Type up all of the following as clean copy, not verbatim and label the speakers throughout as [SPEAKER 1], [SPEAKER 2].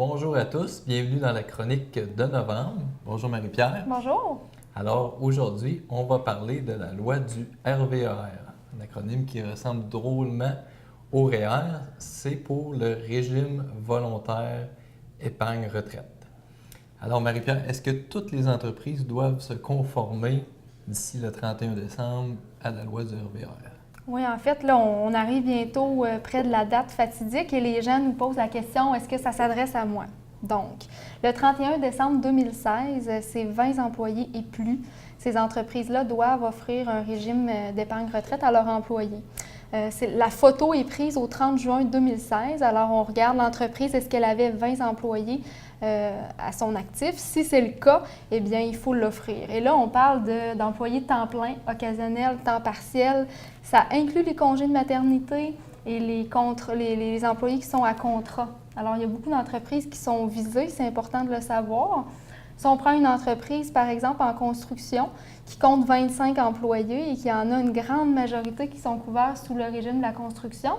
[SPEAKER 1] bonjour à tous, bienvenue dans la chronique de novembre. Bonjour Marie-Pierre.
[SPEAKER 2] Bonjour.
[SPEAKER 1] Alors aujourd'hui, on va parler de la loi du RVER, un acronyme qui ressemble drôlement au REER. C'est pour le régime volontaire épargne-retraite. Alors Marie-Pierre, est-ce que toutes les entreprises doivent se conformer d'ici le 31 décembre à la loi du RVER?
[SPEAKER 2] Oui, en fait, là, on arrive bientôt près de la date fatidique et les gens nous posent la question, est-ce que ça s'adresse à moi? Donc, le 31 décembre 2016, c'est 20 employés et plus. Ces entreprises-là doivent offrir un régime d'épargne-retraite à leurs employés. La photo est prise au 30 juin 2016. Alors, on regarde l'entreprise, est-ce qu'elle avait 20 employés à son actif? Si c'est le cas, eh bien, il faut l'offrir. Et là, on parle d'employés temps plein, occasionnel, temps partiel. Ça inclut les congés de maternité et les employés qui sont à contrat. Alors, il y a beaucoup d'entreprises qui sont visées, c'est important de le savoir. Si on prend une entreprise, par exemple, en construction, qui compte 25 employés et qui en a une grande majorité qui sont couverts sous le régime de la construction,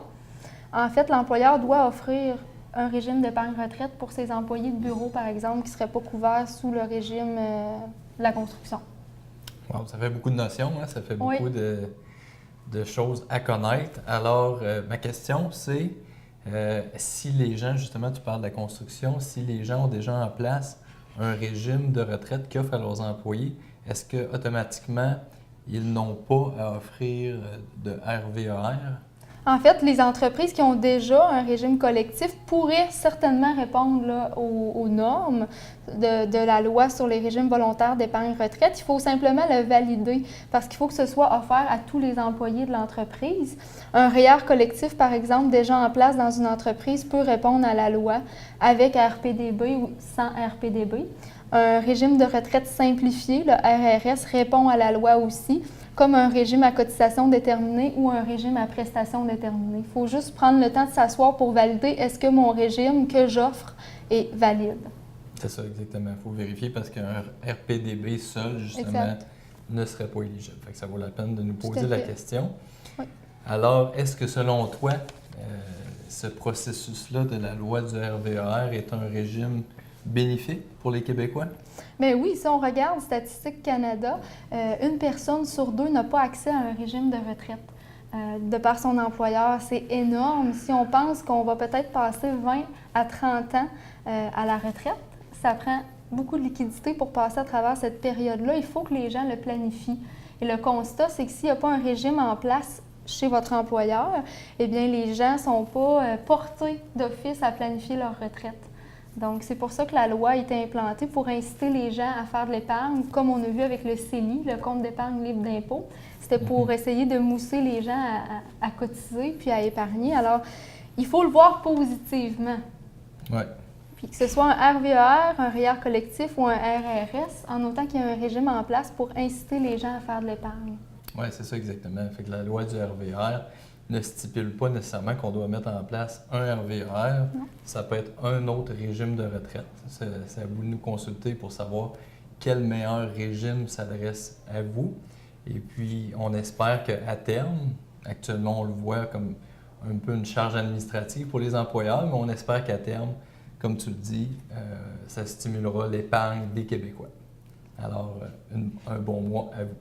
[SPEAKER 2] en fait, l'employeur doit offrir un régime d'épargne-retraite pour ses employés de bureau, par exemple, qui ne seraient pas couverts sous le régime de la construction.
[SPEAKER 1] Wow, ça fait beaucoup de notions, hein? Ça fait beaucoup
[SPEAKER 2] Oui.
[SPEAKER 1] de choses à connaître. Alors, ma question, c'est si les gens, justement, tu parles de la construction, si les gens ont déjà en place un régime de retraite qu'ils offrent à leurs employés, est-ce qu'automatiquement, ils n'ont pas à offrir de RVER?
[SPEAKER 2] En fait, les entreprises qui ont déjà un régime collectif pourraient certainement répondre là, aux normes de la loi sur les régimes volontaires d'épargne-retraite. Il faut simplement le valider parce qu'il faut que ce soit offert à tous les employés de l'entreprise. Un REER collectif, par exemple, déjà en place dans une entreprise peut répondre à la loi avec RPDB ou sans RPDB. Un régime de retraite simplifié, le RRS, répond à la loi aussi, comme un régime à cotisation déterminée ou un régime à prestation déterminée. Il faut juste prendre le temps de s'asseoir pour valider est-ce que mon régime que j'offre est valide.
[SPEAKER 1] C'est ça, exactement. Il faut vérifier parce qu'un RPDB seul, justement,
[SPEAKER 2] Exact.
[SPEAKER 1] ne serait pas éligible. Fait que ça vaut la peine de nous
[SPEAKER 2] Tout
[SPEAKER 1] poser
[SPEAKER 2] à
[SPEAKER 1] la
[SPEAKER 2] fait.
[SPEAKER 1] question.
[SPEAKER 2] Oui.
[SPEAKER 1] Alors, est-ce que selon toi, ce processus-là de la loi du RVER est un régime bénéfique pour les Québécois?
[SPEAKER 2] Bien oui, si on regarde Statistique Canada, une personne sur deux n'a pas accès à un régime de retraite de par son employeur. C'est énorme. Si on pense qu'on va peut-être passer 20 à 30 ans à la retraite, ça prend beaucoup de liquidité pour passer à travers cette période-là. Il faut que les gens le planifient. Et le constat, c'est que s'il n'y a pas un régime en place chez votre employeur, eh bien les gens ne sont pas portés d'office à planifier leur retraite. Donc, c'est pour ça que la loi a été implantée pour inciter les gens à faire de l'épargne, comme on a vu avec le CELI, le compte d'épargne libre d'impôt. C'était pour essayer de mousser les gens à cotiser puis à épargner. Alors, il faut le voir positivement.
[SPEAKER 1] Oui.
[SPEAKER 2] Puis que ce soit un RVER, un REER collectif ou un RRS, en autant qu'il y a un régime en place pour inciter les gens à faire de l'épargne.
[SPEAKER 1] Oui, c'est ça exactement. Fait que la loi du RVER ne stipule pas nécessairement qu'on doit mettre en place un RVER.
[SPEAKER 2] Non.
[SPEAKER 1] Ça peut être un autre régime de retraite. C'est à vous de nous consulter pour savoir quel meilleur régime s'adresse à vous. Et puis, on espère qu'à terme, actuellement, on le voit comme un peu une charge administrative pour les employeurs, mais on espère qu'à terme, comme tu le dis, ça stimulera l'épargne des Québécois. Alors, un bon mois à vous.